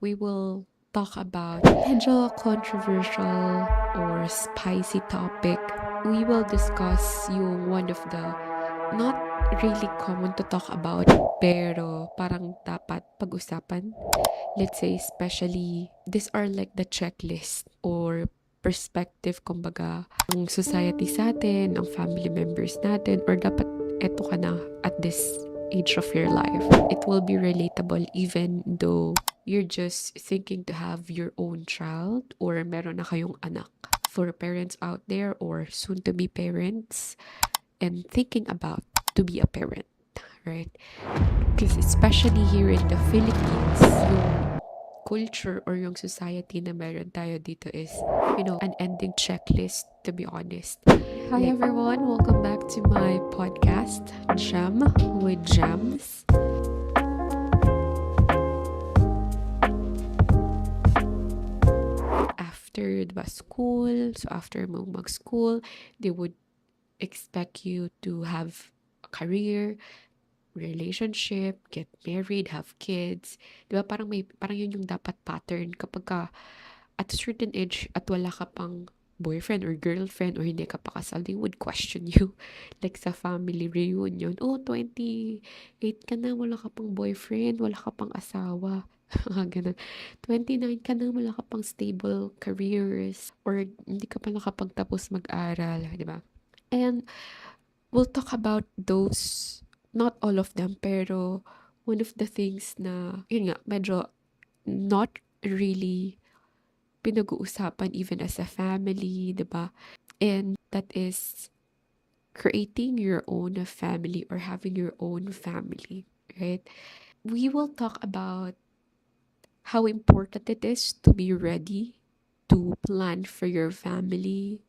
we will talk about medyo controversial or spicy topic. We will discuss yung one of the not really common to talk about pero parang dapat pag-usapan. Let's say especially these are like the checklist or perspective kumbaga ang society sa atin, ang family members natin or dapat eto ka na at this age of your life. It will be relatable even though you're just thinking to have your own child or meron na kayong anak. For parents out there or soon to be parents and thinking about to be a parent, right? Because especially here in the Philippines, yung culture or yung society na meron tayo dito is, an ending checklist, to be honest. Hi everyone, welcome back to my podcast, Jam with Jams. After diba, school, so after mo mag-school, they would expect you to have a career, relationship, get married, have kids. Diba parang yun yung dapat pattern kapag ka at a certain age at wala ka pang boyfriend or girlfriend or hindi ka pa kasal, they would question you. Like sa family reunion, oh, 28 ka na, wala ka pang boyfriend, wala ka pang asawa. Ganun. 29 ka na, wala ka pang stable careers or hindi ka pa nakapagtapos mag-aral, di ba? And we'll talk about those, not all of them, pero one of the things na, yun nga, medyo not really pinag-uusapan even as a family, di ba? And that is creating your own family or having your own family, right? We will talk about how important it is to be ready to plan for your family,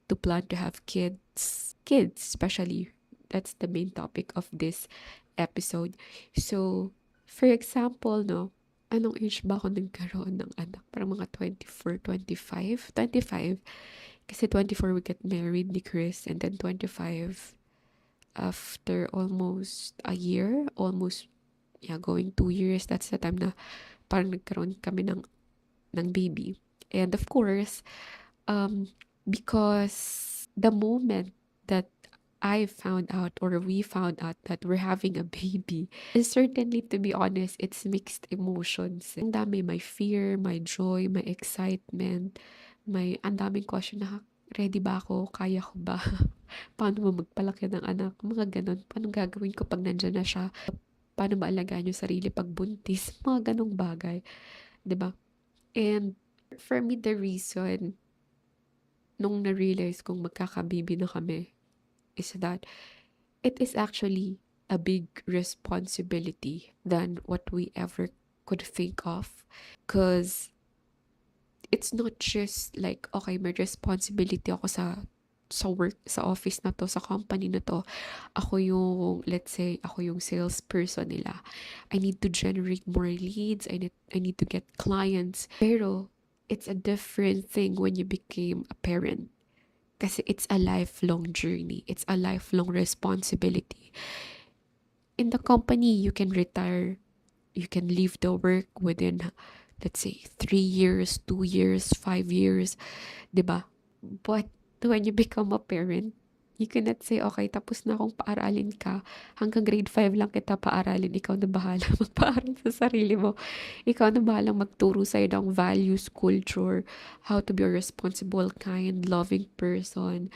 to plan to have kids. Kids, especially. That's the main topic of this episode. So, for example, no, anong age ba ako nagkaroon ng anak? Parang mga 24, 25? 25. Kasi 24 we get married ni Chris and then 25 after almost a year, almost, yeah, going 2 years. That's the time na parang nagkaroon kami ng baby. And of course, because the moment that I found out or we found out that we're having a baby, and certainly to be honest, it's mixed emotions. Ang dami, my fear, my joy, my excitement, ang daming question na, ready ba ako? Kaya ko ba? Paano mo magpalaki ng anak? Mga ganun. Paano gagawin ko pag nandyan na siya? Paano ba alagaan yung sarili pag buntis? Mga ganong bagay. 'Di ba? And for me, the reason nung na-realize kong magkakababy na kami is that it is actually a big responsibility than what we ever could think of. Because it's not just like, okay, may responsibility ako sa work, sa office na to, sa company na to. Ako yung, let's say, ako yung salesperson nila. I need to generate more leads. I need to get clients. Pero, it's a different thing when you became a parent. Kasi it's a lifelong journey. It's a lifelong responsibility. In the company, you can retire. You can leave the work within, let's say, 3 years, 2 years, 5 years. Diba? But when you become a parent, you cannot say, okay, tapos na akong paaralin ka. Hanggang grade 5 lang kita paaralin. Ikaw na bahala magpaaral sa sarili mo. Ikaw na bahala magturo sa'yo ng values, culture, how to be a responsible, kind, loving person.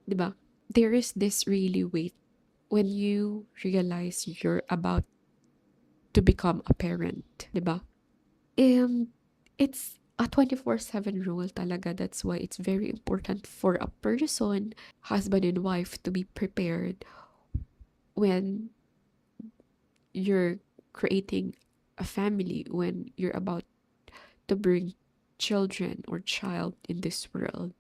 Diba? There is this really weight when you realize you're about to become a parent. Diba? And it's a 24/7 rule talaga. That's why it's very important for a person, husband and wife, to be prepared when you're creating a family, when you're about to bring children or child in this world,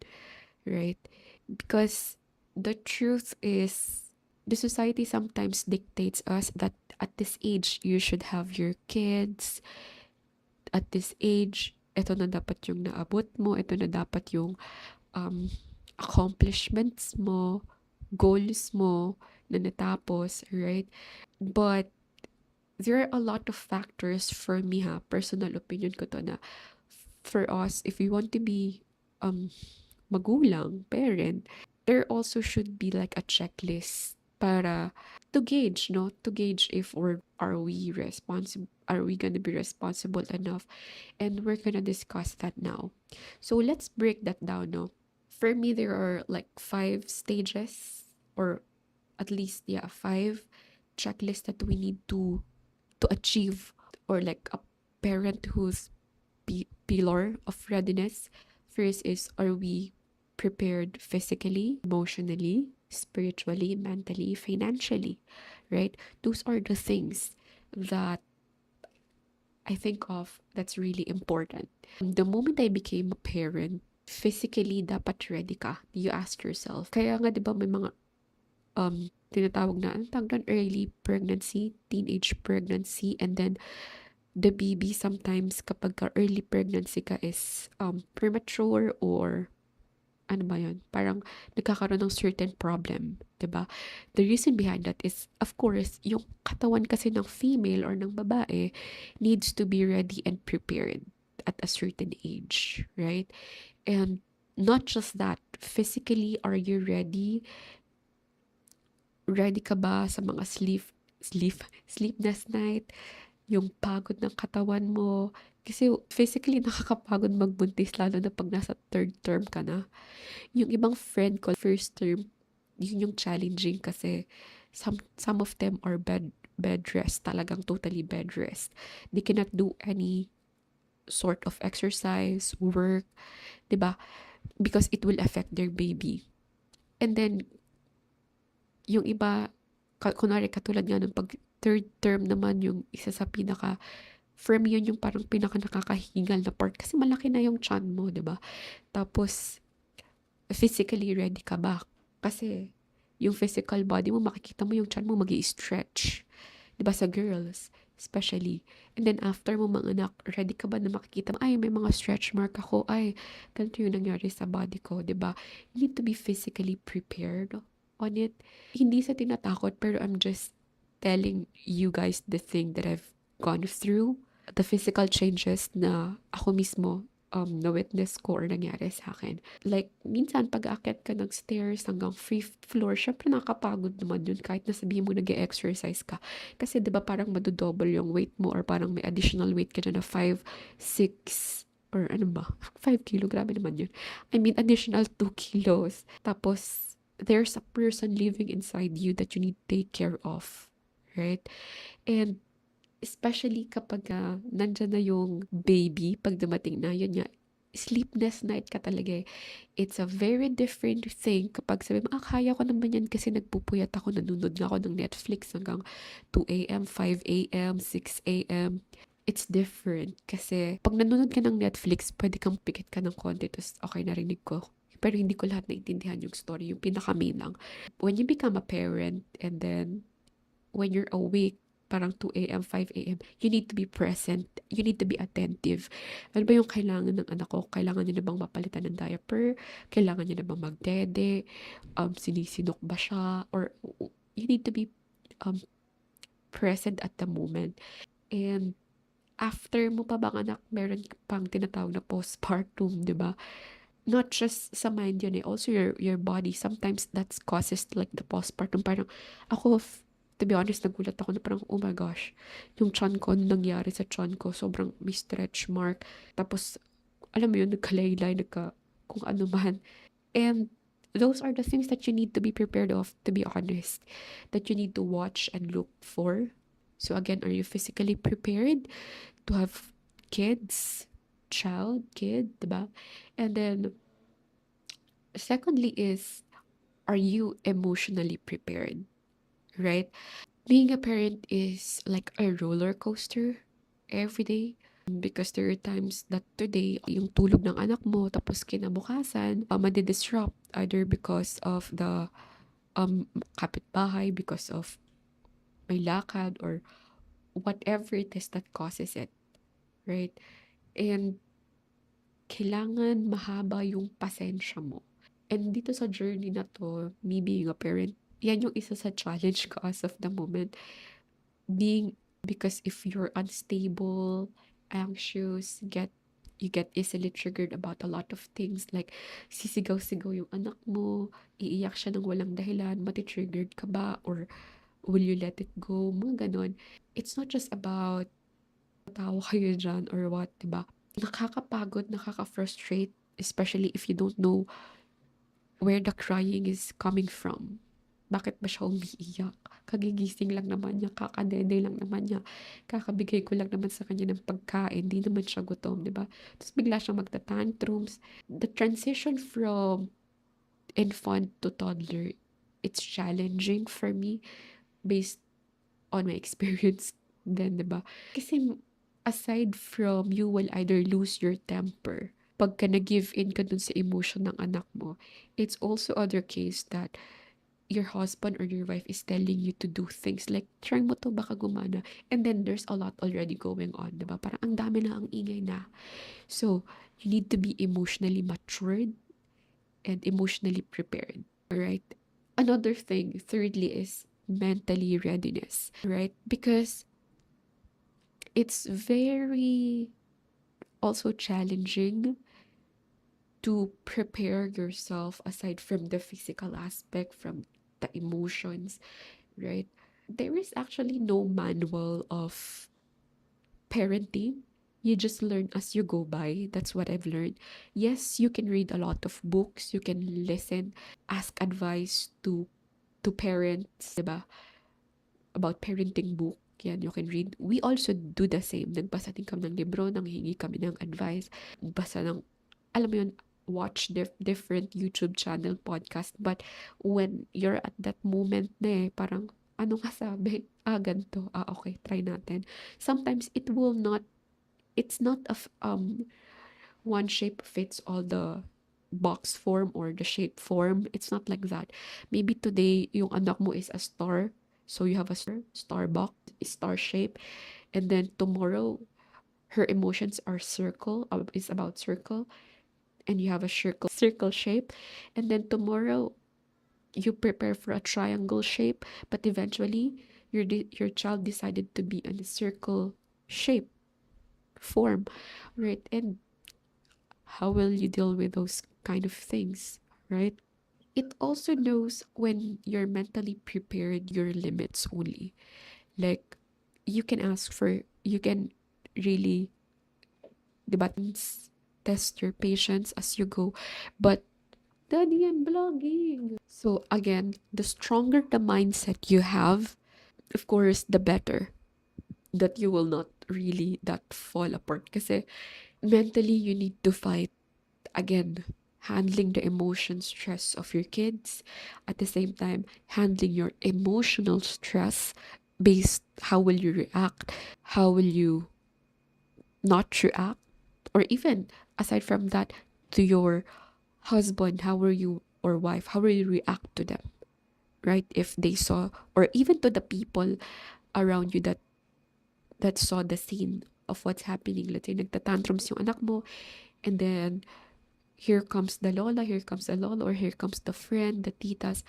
right? Because the truth is, the society sometimes dictates us that at this age, you should have your kids. At this age, ito na dapat yung naabot mo, ito na dapat yung accomplishments mo, goals mo na natapos, right? But there are a lot of factors for me, ha, personal opinion ko to, na for us, if we want to be um magulang, parent, there also should be like a checklist para to gauge, no? To gauge if are we gonna be responsible enough? And we're gonna discuss that now. So let's break that down, no? For me, there are like 5 stages, or at least, yeah, 5 checklists that we need to achieve, or like a parent who's pillar of readiness. First is, are we prepared physically, emotionally, spiritually, mentally, financially, right? Those are the things that I think of that's really important. The moment I became a parent, physically dapat ready ka. You ask yourself. Kaya nga 'di ba may mga tinatawag na, anong tawag doon? Early pregnancy, teenage pregnancy, and then the baby sometimes kapag early pregnancy ka is premature, or ano ba yun? Parang nagkakaroon ng certain problem, 'di ba? The reason behind that is, of course, yung katawan kasi ng female or ng babae needs to be ready and prepared at a certain age, right? And not just that, physically, are you ready? Ready ka ba sa mga sleepless night? Yung pagod ng katawan mo. Kasi physically nakakapagod magbuntis, lalo na pag nasa third term ka na. Yung ibang friend ko, first term, yun yung challenging kasi some of them are bed rest, talagang totally bed rest. They cannot do any sort of exercise, work, 'di ba? Because it will affect their baby. And then yung iba, kunwari katulad nga ng pag third term naman, yung isa sa pinaka firm, yun yung parang pinaka nakakahingal na part kasi malaki na yung chan mo, 'di ba? Tapos physically ready ka ba? Kasi yung physical body mo, makikita mo yung chan mo magi-stretch. 'Di ba sa girls, especially. And then after mo manganak, ready ka ba na makikita mo, ay, may mga stretch mark ako, ay, ganito yung nangyari sa body ko, 'di ba? You need to be physically prepared on it. Hindi sa tinatakot, pero I'm just telling you guys the thing that I've gone through, the physical changes na ako mismo na-witness ko or nangyari sa akin. Like, minsan pag aakyat ka ng stairs hanggang 5th floor, syempre nakakapagod naman yun kahit na sabihin mo nag-exercise ka. Kasi 'di ba parang madodouble yung weight mo, or parang may additional weight ka dyan na 5, 6, or ano ba? 5 kilo, grabe naman yun. I mean, additional 2 kilos. Tapos, there's a person living inside you that you need to take care of. Right? And especially kapag nandyan na yung baby, pag dumating na, yun nga, sleepless night ka talaga eh. It's a very different thing kapag sabi mo, kaya ko naman yan kasi nagpupuyat ako, nanonood nga ako ng Netflix hanggang 2 a.m., 5 a.m., 6 a.m. It's different kasi pag nanonood ka ng Netflix, pwede kang pikit ka ng konti, tapos okay, narinig ko. Pero hindi ko lahat naintindihan yung story, yung pinaka-main lang. When you become a parent, and then when you're awake, parang 2 a.m., 5 a.m., you need to be present. You need to be attentive. Ano ba yung kailangan ng anak ko? Kailangan niya na bang mapalitan ng diaper? Kailangan niya na bang magdede? Sinisinok ba siya? Or you need to be um, present at the moment. And after mo pa bang anak, meron pang tinatawag na postpartum, di ba? Not just sa mind yun eh, also your body. Sometimes that causes like the postpartum. Parang ako, to be honest, nagulat ako na parang, oh my gosh, yung chan ko, nangyari sa chan ko, sobrang may stretch mark. Tapos, alam mo yun, nagkalaylay, kung ano man. And those are the things that you need to be prepared of, to be honest, that you need to watch and look for. So again, are you physically prepared to have kids, kid, diba? And then, secondly is, are you emotionally prepared? Right? Being a parent is like a roller coaster every day. Because there are times that today, yung tulog ng anak mo, tapos kinabukasan, madidisrupt, either because of the kapitbahay, because of may lakad, or whatever it is that causes it. Right? And kailangan mahaba yung pasensya mo. And dito sa journey na to, me being a parent, yan yung isa sa challenge ko as of the moment. Being Because if you're unstable, anxious, you get easily triggered about a lot of things like sisigaw-sigaw yung anak mo, iiyak siya ng walang dahilan, mati-triggered ka ba or will you let it go, mga ganon. It's not just about tawa kayo dyan or what, diba? Nakakapagod, nakaka-frustrate, especially if you don't know where the crying is coming from. Bakit ba siya umiiyak? Kagigising lang naman niya, kakadede lang naman niya, kakabigay ko lang naman sa kanya ng pagkain, di naman siya gutom, di ba? Tapos bigla siyang magta-tantrums. The transition from infant to toddler, it's challenging for me based on my experience then, di ba? Kasi aside from you will either lose your temper, pagka nag-give in ka dun sa emotion ng anak mo, it's also other case that your husband or your wife is telling you to do things like, try mo to, baka gumana. And then there's a lot already going on, diba? Parang ang dami na, ang ingay na. So, you need to be emotionally matured and emotionally prepared, right? Another thing, thirdly, is mentally readiness, right? Because it's very also challenging to prepare yourself aside from the physical aspect, from the emotions, right? There is actually no manual of parenting. You just learn as you go by. That's what I've learned. Yes, you can read a lot of books, you can listen, ask advice to parents, diba? About parenting book. Yan, you can read. We also do the same. Nagbasa din kami ng libro, nanghingi kami ng advice. Basa ng, alam mo yun, watch different YouTube channel, podcast. But when you're at that moment na parang, ano nga sabi? Ganito. Okay, try natin. Sometimes it's not one shape fits all the box form or the shape form. It's not like that. Maybe today, yung anak mo is a star. So you have a star box, star shape. And then tomorrow, her emotions are circle, is about circle. And you have a circle shape. And then tomorrow, you prepare for a triangle shape. But eventually, your child decided to be in a circle shape form, right? And how will you deal with those kind of things, right? It also knows when you're mentally prepared your limits only. Like, you can really, diba, test your patience as you go. But, Daddy, I'm vlogging. So, again, the stronger the mindset you have, of course, the better that you will not really that fall apart. Kasi, mentally, you need to fight again, handling the emotion stress of your kids, at the same time handling your emotional stress based how will you react, how will you not react, or even aside from that, to your husband, how will you, or wife, how will you react to them, right? If they saw, or even to the people around you that saw the scene of what's happening. Let's say nagtatantrums yung anak mo, and then here comes the lola, here comes the lolo, or here comes the friend, the titos,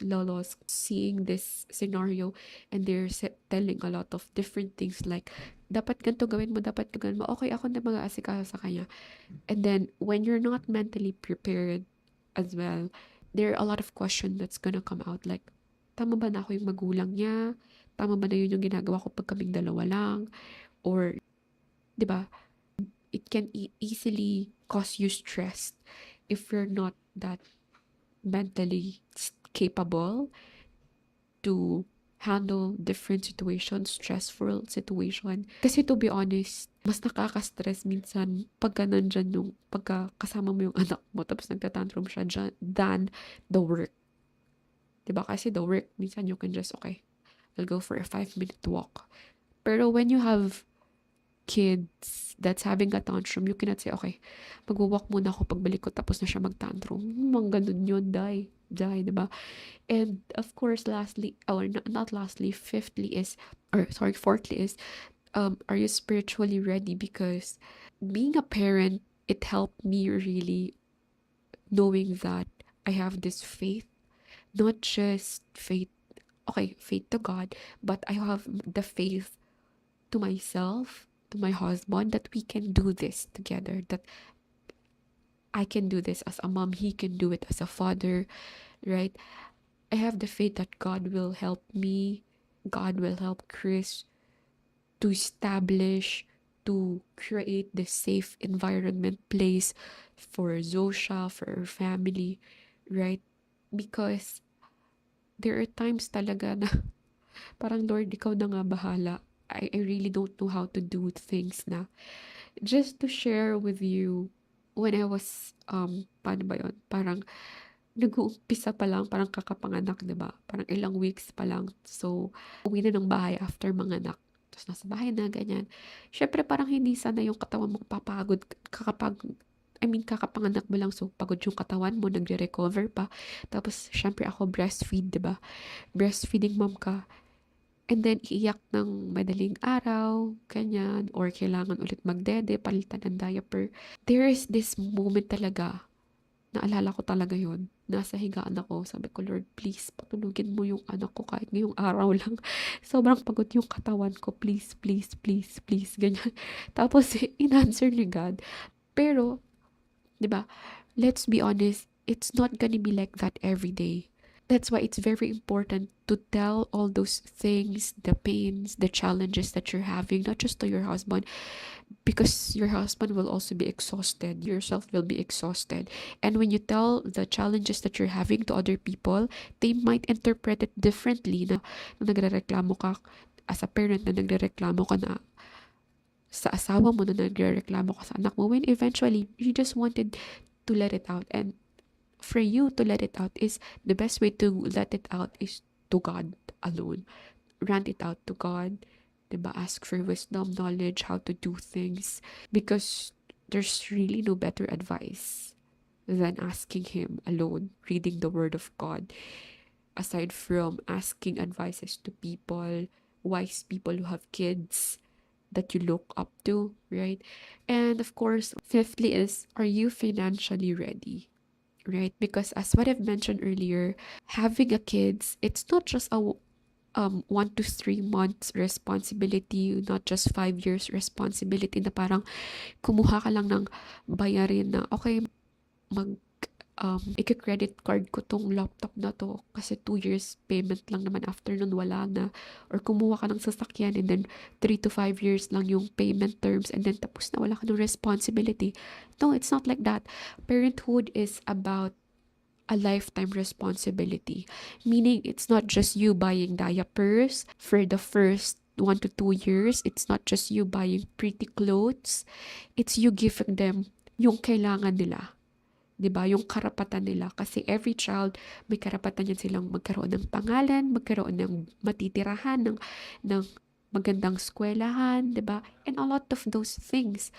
lolos, seeing this scenario, and they're telling a lot of different things like, dapat ganito gawin mo, dapat gawin mo, okay, ako na mag-aasikaso sa kanya. And then, when you're not mentally prepared as well, there are a lot of questions that's gonna come out like, tama ba na ako yung magulang niya? Tama ba na yun yung ginagawa ko pag kaming dalawa lang? Or, di ba, it can easily cause you stress if you're not that mentally capable to handle different situations, stressful situation. Kasi to be honest, mas nakaka-stress minsan pagka nandyan yung, pagka kasama mo yung anak mo tapos nagtatantrum siya dyan, than the work. Diba? Kasi the work, minsan you can just, okay, I'll go for a 5-minute walk. Pero when you have kids that's having a tantrum, you cannot say, okay, mag-walk muna ako pagbalik ko tapos na siya mag-tantrum. Mga ganun yun, die, diba? And of course, lastly, or not lastly, fourthly is, are you spiritually ready? Because being a parent, it helped me really knowing that I have this faith, not just faith okay, faith to God, but I have the faith to myself, to my husband, that we can do this together, that I can do this as a mom, he can do it as a father, right? I have the faith that God will help me, God will help Chris to establish, to create this safe environment place for Zosha, for her family, right? Because there are times talaga na parang, Lord, ikaw na nga bahala. I really don't know how to do things na. Just to share with you, when I was, paano ba yun? Parang, nag-uumpisa pa lang, parang kakapanganak, di ba? Parang ilang weeks pa lang. So, uwi na ng bahay after manganak. Tapos nasa bahay na, ganyan. Syempre, parang hindi sana yung katawan mo papagod kakapanganak mo lang. So, pagod yung katawan mo, nagre-recover pa. Tapos, syempre ako breastfeed, di ba? Breastfeeding mom ka. And then, iiyak ng madaling araw, ganyan. Or kailangan ulit magdede, palitan ng diaper. There is this moment talaga, naalala ko talaga yun. Nasa higaan ako. Sabi ko, Lord, please, patulugin mo yung anak ko kahit ngayong araw lang. Sobrang pagod yung katawan ko. Please, please, please, please. Ganyan. Tapos, in-answer ni God. Pero, di ba, let's be honest, it's not gonna be like that every day. That's why it's very important to tell all those things, the pains, the challenges that you're having, not just to your husband, because your husband will also be exhausted. Yourself will be exhausted. And when you tell the challenges that you're having to other people, they might interpret it differently. Na nagrereklamo ka as a parent, na nagrereklamo ka na sa asawa mo, na nagrereklamo ka sa anak mo, when eventually you just wanted to let it out. And for you to let it out, is the best way to let it out is to God alone. Rant it out to God, diba? Ask for wisdom, knowledge, how to do things, because there's really no better advice than asking Him alone, reading the Word of God, aside from asking advices to people, wise people who have kids that you look up to, right? And of course, fifthly is, are you financially ready? Right? Because as what I've mentioned earlier, having a kids, it's not just a 1 to 3 months responsibility, not just 5 years responsibility, na parang kumuha ka lang ng bayarin na, okay, mag i-credit card ko tong laptop na to kasi 2 years payment lang naman, after nun wala na. Or kumuha ka ng sasakyan and then 3 to 5 years lang yung payment terms and then tapos na, wala ka ng responsibility. No, it's not like that. Parenthood is about a lifetime responsibility. Meaning, it's not just you buying diapers for the first 1 to 2 years. It's not just you buying pretty clothes. It's you giving them yung kailangan nila. 'Di ba? Yung karapatan nila. Kasi every child, may karapatan yan silang magkaroon ng pangalan, magkaroon ng matitirahan, ng magandang eskwelahan, 'di ba? And a lot of those things.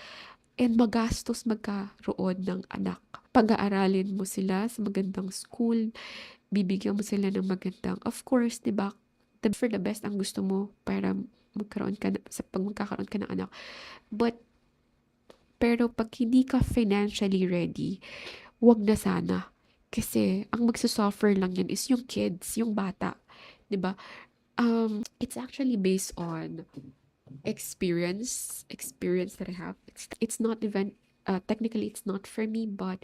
And magastos magkaroon ng anak. Pag-aaralin mo sila sa magandang school, bibigyan mo sila ng magandang, of course, 'di ba? For the best ang gusto mo para magkaroon ka sa pag magkakaroon ka ng anak. Pero pag hindi ka financially ready, wag na sana. Kasi ang magsusuffer lang yan is yung kids, yung bata, 'di ba? It's actually based on experience that I have. It's not even technically it's not for me, but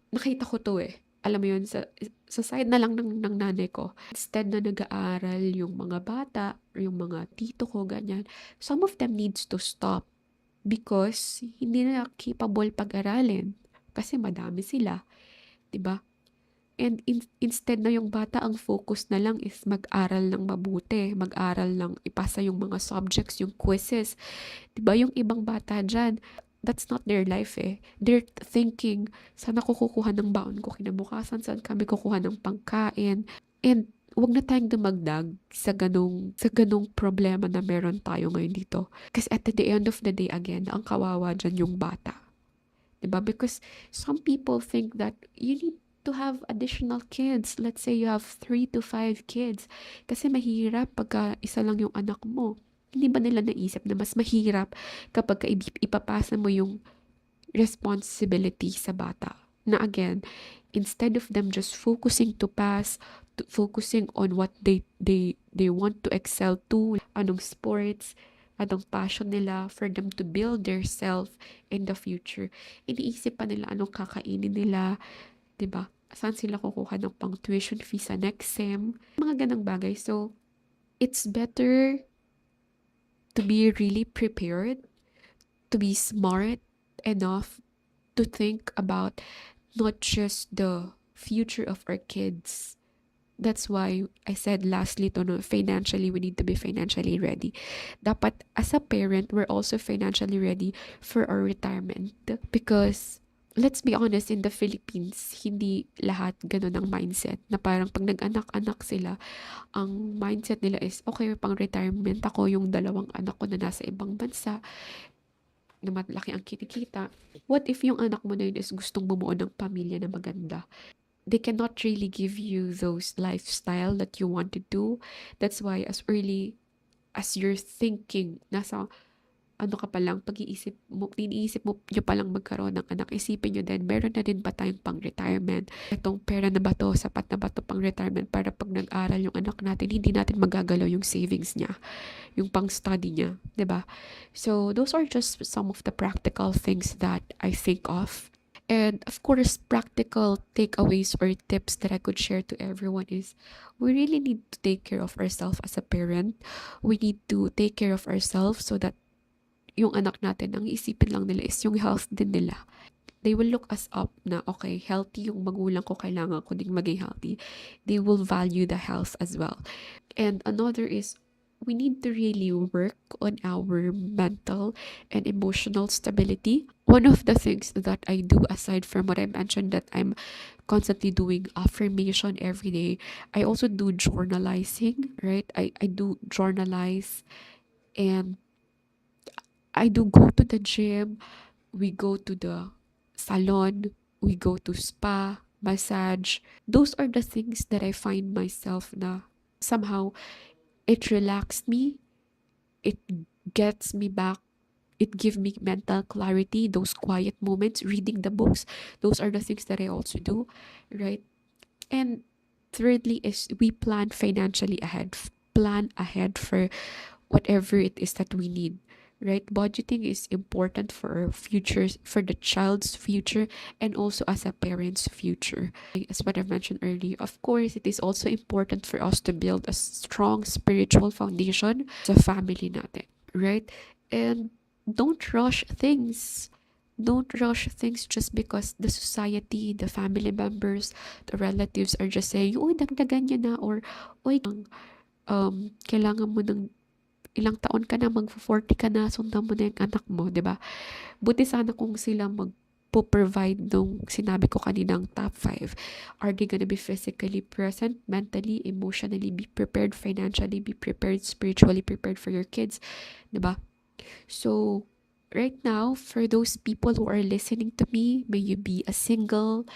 nakita ko to eh. Alam mo yun, sa side na lang ng nanay ko. Instead na nag-aaral yung mga bata, or yung mga tito ko, ganyan, some of them needs to stop because hindi na capable pag-aralin. Kasi madami sila, 'di ba? And instead na yung bata ang focus na lang is mag-aral ng mabuti, mag-aral ng ipasa yung mga subjects, yung quizzes. 'Di ba yung ibang bata diyan, that's not their life eh. They're thinking, saan ako kukuha ng baon ko kinabukasan, saan kami kukuha ng pangkain. And wag na tayong dumagdag sa ganong problema na meron tayo ngayon dito. Kasi at the end of the day, again, ang kawawa dyan yung bata. Diba? Because some people think that you need to have additional kids. Let's say you have 3 to 5 kids. Kasi mahirap pagka isa lang yung anak mo. Hindi ba nila naisip na mas mahirap kapag ipapasa mo yung responsibility sa bata? Na again, instead of them just focusing to pass, focusing on what they want to excel to, anong sports, anong passion nila for them to build their self in the future. Iniisip pa nila anong kakainin nila, 'di ba? Saan sila kukuha ng pang tuition fee sa next sem, mga ganang bagay. So, it's better to be really prepared, to be smart enough to think about not just the future of our kids. That's why I said lastly to no, financially, we need to be financially ready. Dapat as a parent, we're also financially ready for our retirement. Because let's be honest, in the Philippines, hindi lahat ganun ang mindset. Na parang pag nag-anak-anak sila, ang mindset nila is, okay, pang retirement ako, yung dalawang anak ko na nasa ibang bansa, na malaki ang kinikita. What if yung anak mo na yun is gustong bumuo ng pamilya na maganda? They cannot really give you those lifestyle that you want to do. That's why as early as you're thinking, nasa ano ka pa lang, pag-iisip mo, iniisip mo nyo pa lang magkaroon ng anak, isipin nyo din, meron na din ba tayong pang-retirement? Itong pera na ba to, sapat na ba to pang-retirement para pag nag-aral yung anak natin, hindi natin magagalaw yung savings niya, yung pang-study niya, 'di ba? So, those are just some of the practical things that I think of. And of course, practical takeaways or tips that I could share to everyone is we really need to take care of ourselves as a parent. We need to take care of ourselves so that yung anak natin, ang isipin lang nila is yung health din nila. They will look us up na, okay, healthy yung magulang ko, kailangan ko ding maging healthy. They will value the health as well. And another is, we need to really work on our mental and emotional stability. One of the things that I do, aside from what I mentioned, that I'm constantly doing affirmation every day, I also do journalizing, right? I do journalize, and I do go to the gym, we go to the salon, we go to spa, massage. Those are the things that I find myself na somehow it relaxed me, it gets me back, it gives me mental clarity, those quiet moments, reading the books, those are the things that I also do, right? And thirdly is we plan financially ahead, plan ahead for whatever it is that we need, right? Budgeting is important for our futures, for the child's future, and also as a parent's future. As what I mentioned earlier, of course, it is also important for us to build a strong spiritual foundation sa family natin, right? And don't rush things. Don't rush things just because the society, the family members, the relatives are just saying, uy, dagdagan niya na, or, uy, kailangan mo ng ilang taon ka na, mag-40 ka na, sundan mo na yung anak mo, di ba? Buti sana kung sila provide nung sinabi ko kaninang top 5. Are they gonna be physically present, mentally, emotionally, be prepared, financially, be prepared, spiritually prepared for your kids, di ba? So, right now, for those people who are listening to me, may you be a single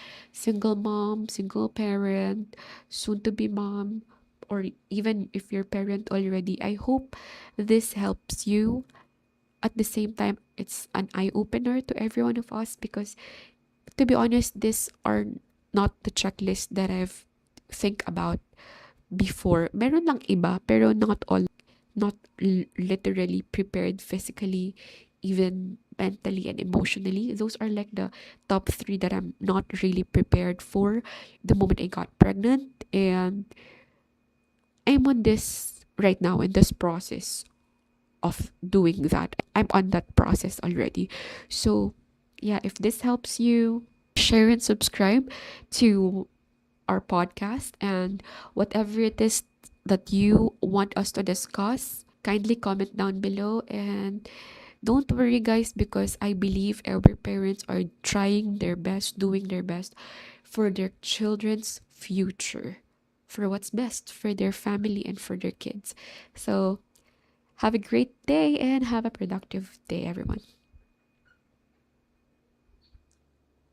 mom, single parent, soon to be mom, or even if you're parent already, I hope this helps you. At the same time, it's an eye opener to every one of us because, to be honest, these are not the checklist that I've think about before. Meron lang iba, pero not all. Not literally prepared physically, even mentally and emotionally. Those are like the top 3 that I'm not really prepared for the moment I got pregnant, and I'm on this right now in this process of doing that. I'm on that process already. So, yeah, if this helps you, share and subscribe to our podcast, and whatever it is that you want us to discuss, kindly comment down below. And don't worry, guys, because I believe every parents are trying their best, doing their best for their children's future, for what's best for their family and for their kids. So have a great day and have a productive day, everyone.